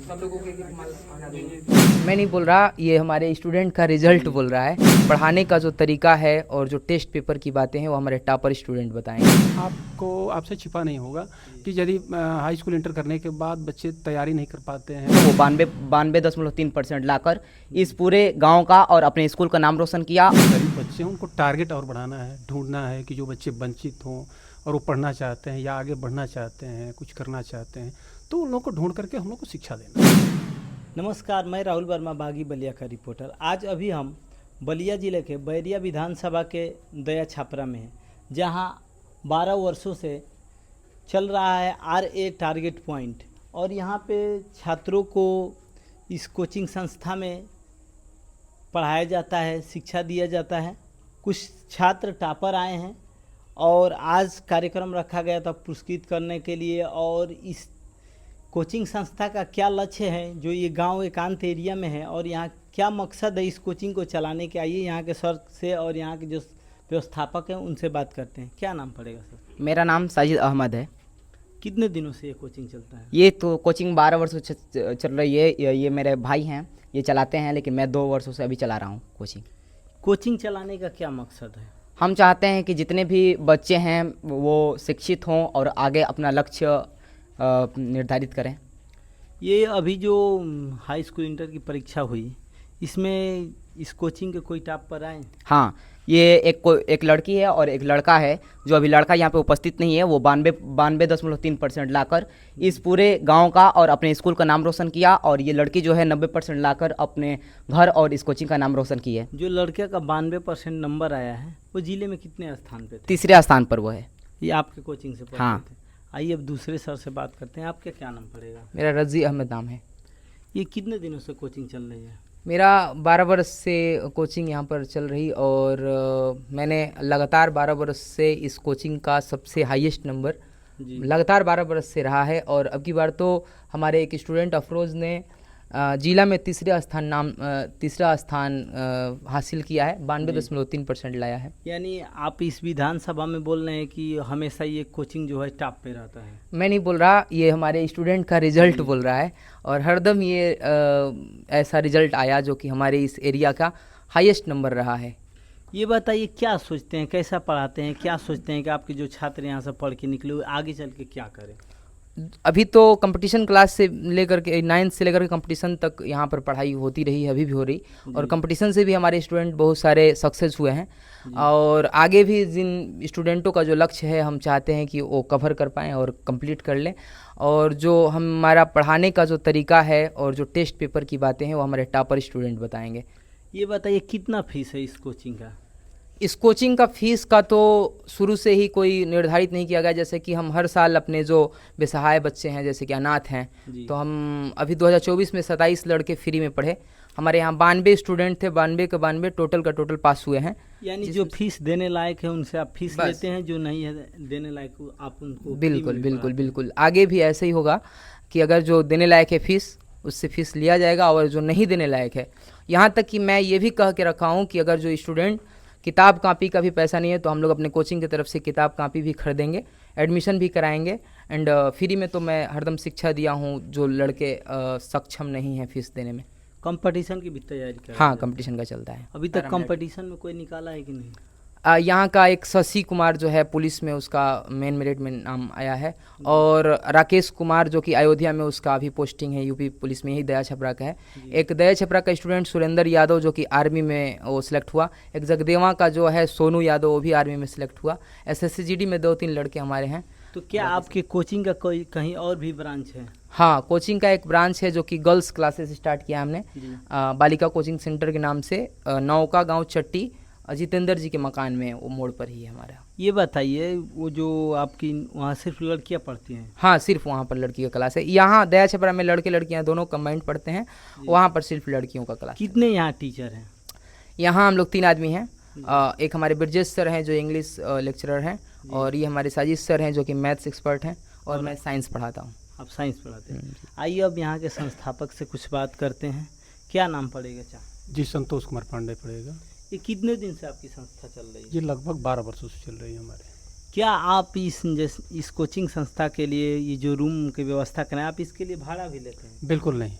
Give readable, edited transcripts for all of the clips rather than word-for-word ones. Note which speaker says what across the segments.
Speaker 1: सब लोगों के मैं नहीं बोल रहा, ये हमारे स्टूडेंट का रिजल्ट बोल रहा है। पढ़ाने का जो तरीका है और जो टेस्ट पेपर की बातें हैं वो हमारे टॉपर स्टूडेंट बताएंगे।
Speaker 2: आपको आपसे छिपा नहीं होगा कि यदि हाई स्कूल इंटर करने के बाद बच्चे तैयारी नहीं कर पाते हैं
Speaker 1: वो 92.3% लाकर इस पूरे गांव का और अपने स्कूल का नाम रोशन किया।
Speaker 2: गरीब बच्चे हैं उनको टारगेट और बढ़ाना है, ढूंढना है कि जो बच्चे वंचित हों और वो पढ़ना चाहते हैं या आगे बढ़ना चाहते हैं, कुछ करना चाहते हैं, तो उन लोगों को ढूंढ करके हम लोग को शिक्षा देना है।
Speaker 3: नमस्कार, मैं राहुल वर्मा, बागी बलिया का रिपोर्टर। आज अभी हम बलिया ज़िले के बैरिया विधानसभा के दया छापरा में हैं, जहां 12 वर्षों से चल रहा है RA टारगेट पॉइंट। और यहां पे छात्रों को इस कोचिंग संस्था में पढ़ाया जाता है, शिक्षा दिया जाता है। कुछ छात्र टॉपर आए हैं और आज कार्यक्रम रखा गया था पुरस्कृत करने के लिए। और इस कोचिंग संस्था का क्या लक्ष्य है, जो ये गांव एकांत एरिया में है, और यहाँ क्या मकसद है इस कोचिंग को चलाने के, आइए यहाँ के सर से और यहाँ के जो व्यवस्थापक हैं उनसे बात करते हैं। क्या नाम पड़ेगा सर?
Speaker 1: मेरा नाम साजिद अहमद है।
Speaker 3: कितने दिनों से ये कोचिंग चलता है?
Speaker 1: ये तो कोचिंग 12 वर्षों से चल रही है। ये मेरे भाई हैं, ये चलाते हैं, लेकिन मैं 2 वर्षों से अभी चला रहा हूँ कोचिंग।
Speaker 3: कोचिंग चलाने का क्या मकसद है?
Speaker 1: हम चाहते हैं कि जितने भी बच्चे हैं वो शिक्षित हों और आगे अपना लक्ष्य निर्धारित करें।
Speaker 3: ये अभी जो हाई स्कूल इंटर की परीक्षा हुई, इसमें इस कोचिंग के कोई टॉपर आए?
Speaker 1: हाँ, ये एक लड़की है और एक लड़का है। जो अभी लड़का यहाँ पे उपस्थित नहीं है, वो 92.3% लाकर इस पूरे गांव का और अपने स्कूल का नाम रोशन किया। और ये लड़की जो है 90% लाकर अपने घर और इस कोचिंग का नाम रोशन की है।
Speaker 3: जो लड़के का 92% नंबर आया है, वो जिले में कितने स्थान पे थे?
Speaker 1: 3रे स्थान पर वो है।
Speaker 3: ये आपके कोचिंग से पढ़ते
Speaker 1: हाँ।
Speaker 3: थे? आइए अब दूसरे सर से बात करते हैं। आपका क्या नाम पड़ेगा?
Speaker 1: मेरा रज़ी अहमद नाम है।
Speaker 3: ये कितने दिनों से कोचिंग चल रही है?
Speaker 1: मेरा 12 वर्ष से कोचिंग यहाँ पर चल रही, और मैंने लगातार 12 वर्ष से इस कोचिंग का सबसे हाईएस्ट नंबर लगातार 12 वर्ष से रहा है। और अब की बार तो हमारे एक स्टूडेंट अफरोज़ ने जिला में तीसरा स्थान हासिल किया है। 92.3% लाया है।
Speaker 3: यानी आप इस विधानसभा में बोल रहे हैं कि हमेशा ये कोचिंग जो है टॉप पे रहता है?
Speaker 1: मैं नहीं बोल रहा, ये हमारे स्टूडेंट का रिजल्ट बोल रहा है। और हरदम ये ऐसा रिजल्ट आया जो कि हमारे इस एरिया का हाईएस्ट नंबर रहा है।
Speaker 3: ये बताइए, क्या सोचते हैं, कैसा पढ़ाते हैं, क्या सोचते हैं कि आपके जो छात्र यहाँ से पढ़ के निकले हुए आगे चल के क्या करें?
Speaker 1: अभी तो कंपटीशन क्लास से लेकर के 9th से लेकर के कंपटीशन तक यहाँ पर पढ़ाई होती रही है, अभी भी हो रही। और कंपटीशन से भी हमारे स्टूडेंट बहुत सारे सक्सेस हुए हैं। और आगे भी जिन स्टूडेंटों का जो लक्ष्य है, हम चाहते हैं कि वो कवर कर पाएँ और कंप्लीट कर लें। और जो हमारा पढ़ाने का जो तरीका है और जो टेस्ट पेपर की बातें हैं वो हमारे टॉपर स्टूडेंट बताएंगे।
Speaker 3: ये बताइए, कितना फीस है इस कोचिंग का?
Speaker 1: इस कोचिंग का फ़ीस का तो शुरू से ही कोई निर्धारित नहीं किया गया। जैसे कि हम हर साल अपने जो बेसहाय बच्चे हैं, जैसे कि अनाथ हैं, तो हम अभी 2024 में 27 लड़के फ्री में पढ़े। हमारे यहाँ 92 स्टूडेंट थे, 92 के 92 टोटल का टोटल पास हुए हैं।
Speaker 3: यानी जो फीस देने लायक है उनसे आप फीस लेते हैं, जो नहीं है देने लायक आप उनको?
Speaker 1: बिल्कुल आगे भी ऐसे ही होगा कि अगर जो देने लायक है फीस, उससे फीस लिया जाएगा। और जो नहीं देने लायक है, यहाँ तक कि मैं ये भी कह के रखा हूँ कि अगर जो स्टूडेंट किताब कापी का भी पैसा नहीं है, तो हम लोग अपने कोचिंग की तरफ से किताब कापी भी खरीदेंगे, एडमिशन भी कराएंगे। एंड फ्री में तो मैं हरदम शिक्षा दिया हूँ जो लड़के सक्षम नहीं हैं फीस देने में।
Speaker 3: कंपटीशन की भी तैयारी कर?
Speaker 1: हाँ, कंपटीशन का चलता है।
Speaker 3: अभी तक कंपटीशन में कोई निकाला है कि नहीं?
Speaker 1: यहाँ का एक शशि कुमार जो है पुलिस में, उसका मेन मेरिट में नाम आया है। और राकेश कुमार जो कि अयोध्या में, उसका अभी पोस्टिंग है यूपी पुलिस में, यही दया छपरा का है। एक दया छपरा का स्टूडेंट सुरेंद्र यादव जो कि आर्मी में वो सिलेक्ट हुआ। एक जगदेवा का जो है सोनू यादव, वो भी आर्मी में सिलेक्ट हुआ। SSCGD में 2-3 लड़के हमारे हैं।
Speaker 3: तो क्या आपके कोचिंग का कोई कहीं और भी ब्रांच है?
Speaker 1: हाँ, कोचिंग का एक ब्रांच है जो कि गर्ल्स क्लासेस स्टार्ट किया हमने बालिका कोचिंग सेंटर के नाम से। नौका गाँव चट्टी जितेंद्र जी के मकान में, वो मोड़ पर ही है हमारा।
Speaker 3: ये बताइए, वो जो आपकी वहाँ सिर्फ लड़कियाँ पढ़ती हैं?
Speaker 1: हाँ, सिर्फ वहाँ पर लड़की का क्लास है। यहाँ दया छपरा में लड़के लड़कियाँ दोनों कंबाइंड पढ़ते हैं, वहाँ पर सिर्फ लड़कियों का क्लास।
Speaker 3: कितने यहाँ टीचर हैं?
Speaker 1: यहाँ हम लोग 3 आदमी हैं। एक हमारे ब्रजेश सर हैं जो इंग्लिश लेक्चरर हैं, और ये हमारे साजिद सर हैं जो कि मैथ्स एक्सपर्ट हैं, और मैं साइंस पढ़ाता हूँ।
Speaker 3: आप साइंस पढ़ाते हैं? आइए अब यहाँ के संस्थापक से कुछ बात करते हैं। क्या नाम पड़ेगा चा?
Speaker 2: जी, संतोष कुमार पांडे पड़ेगा।
Speaker 3: ये कितने दिन से आपकी संस्था चल रही है?
Speaker 2: ये लगभग 12 वर्षों से चल रही है हमारे।
Speaker 3: क्या आप इस कोचिंग संस्था के लिए ये जो रूम की व्यवस्था करें, आप इसके लिए भाड़ा भी लेते हैं?
Speaker 2: बिल्कुल नहीं,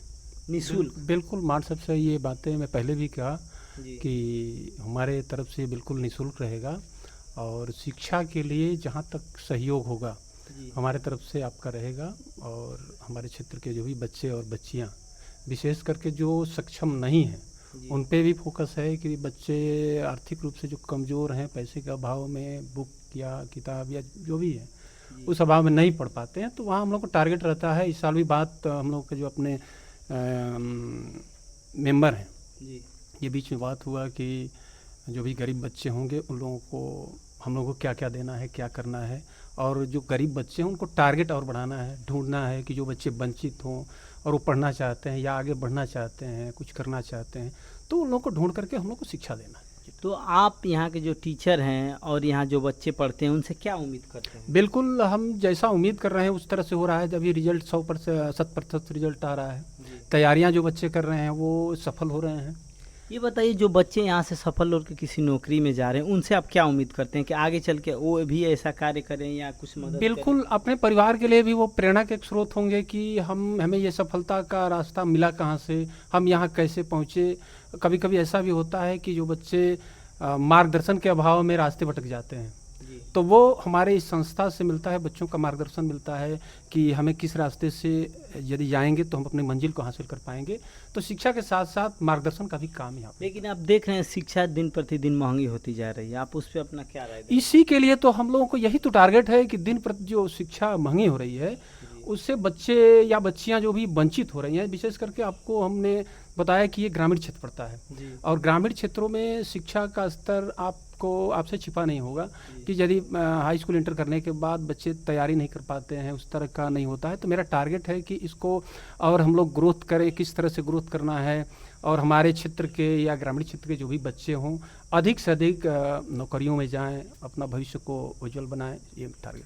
Speaker 3: निःशुल्क?
Speaker 2: बिल्कुल मान साहब से ये बातें मैं पहले भी कहा
Speaker 3: जी
Speaker 2: कि हमारे तरफ से बिल्कुल निःशुल्क रहेगा और शिक्षा के लिए जहाँ तक सहयोग होगा
Speaker 3: जी
Speaker 2: हमारे तरफ से आपका रहेगा। और हमारे क्षेत्र के जो भी बच्चे और बच्चियाँ विशेष करके जो सक्षम नहीं हैं
Speaker 3: जी
Speaker 2: उन पे भी फोकस है कि बच्चे आर्थिक रूप से जो कमज़ोर हैं, पैसे के अभाव में बुक या किताब या जो भी है
Speaker 3: जी
Speaker 2: उस अभाव में नहीं पढ़ पाते हैं, तो वहाँ हम लोग को टारगेट रहता है। इस साल भी बात हम लोग के जो अपने मेंबर हैं
Speaker 3: जी
Speaker 2: ये बीच में बात हुआ कि जो भी गरीब बच्चे होंगे उन लोगों को हम लोगों को क्या क्या देना है, क्या करना है, और जो गरीब बच्चे हैं उनको टारगेट और बढ़ाना है, ढूंढना है कि जो बच्चे वंचित हों और वो पढ़ना चाहते हैं या आगे बढ़ना चाहते हैं, कुछ करना चाहते हैं, तो उन लोगों को ढूंढ करके हम लोग को शिक्षा देना है।
Speaker 3: तो आप यहाँ के जो टीचर हैं और यहाँ जो बच्चे पढ़ते हैं उनसे क्या उम्मीद करते हैं?
Speaker 2: बिल्कुल हम जैसा उम्मीद कर रहे हैं उस तरह से हो रहा है। जब ये रिजल्ट 100% रिजल्ट आ रहा है,
Speaker 3: जी
Speaker 2: तैयारियां जो बच्चे कर रहे हैं वो सफल हो रहे हैं।
Speaker 3: ये बताइए, जो बच्चे यहाँ से सफल होकर किसी नौकरी में जा रहे हैं उनसे आप क्या उम्मीद करते हैं कि आगे चल के वो भी ऐसा कार्य करें या कुछ मदद
Speaker 2: बिल्कुल अपने परिवार के लिए भी वो प्रेरणा के एक स्रोत होंगे कि हमें ये सफलता का रास्ता मिला कहाँ से, हम यहाँ कैसे पहुँचे। कभी कभी ऐसा भी होता है कि जो बच्चे मार्गदर्शन के अभाव में रास्ते भटक जाते हैं,
Speaker 3: करें? जी
Speaker 2: तो वो हमारे इस संस्था से मिलता है, बच्चों का मार्गदर्शन मिलता है कि हमें किस रास्ते से यदि जाएंगे तो हम अपनी मंजिल को हासिल कर पाएंगे। तो शिक्षा के साथ साथ मार्गदर्शन का भी काम यहाँ पे।
Speaker 3: लेकिन आप देख रहे हैं शिक्षा दिन प्रतिदिन महंगी होती जा रही है, आप उस पर अपना क्या राय दें?
Speaker 2: इसी के लिए तो हम लोगों को यही तो टारगेट है कि दिन प्रति जो शिक्षा महंगी हो रही है उससे बच्चे या बच्चियां जो भी वंचित हो रही हैं, विशेष करके आपको हमने बताया कि ये ग्रामीण क्षेत्र पड़ता है
Speaker 3: जी
Speaker 2: और ग्रामीण क्षेत्रों में शिक्षा का स्तर आपसे छिपा नहीं होगा कि यदि हाई स्कूल इंटर करने के बाद बच्चे तैयारी नहीं कर पाते हैं, उस तरह का नहीं होता है। तो मेरा टारगेट है कि इसको और हम लोग ग्रोथ करें, किस तरह से ग्रोथ करना है, और हमारे क्षेत्र के या ग्रामीण क्षेत्र के जो भी बच्चे हों अधिक से अधिक नौकरियों में जाएं, अपना भविष्य को उज्जवल बनाएं, ये टारगेट।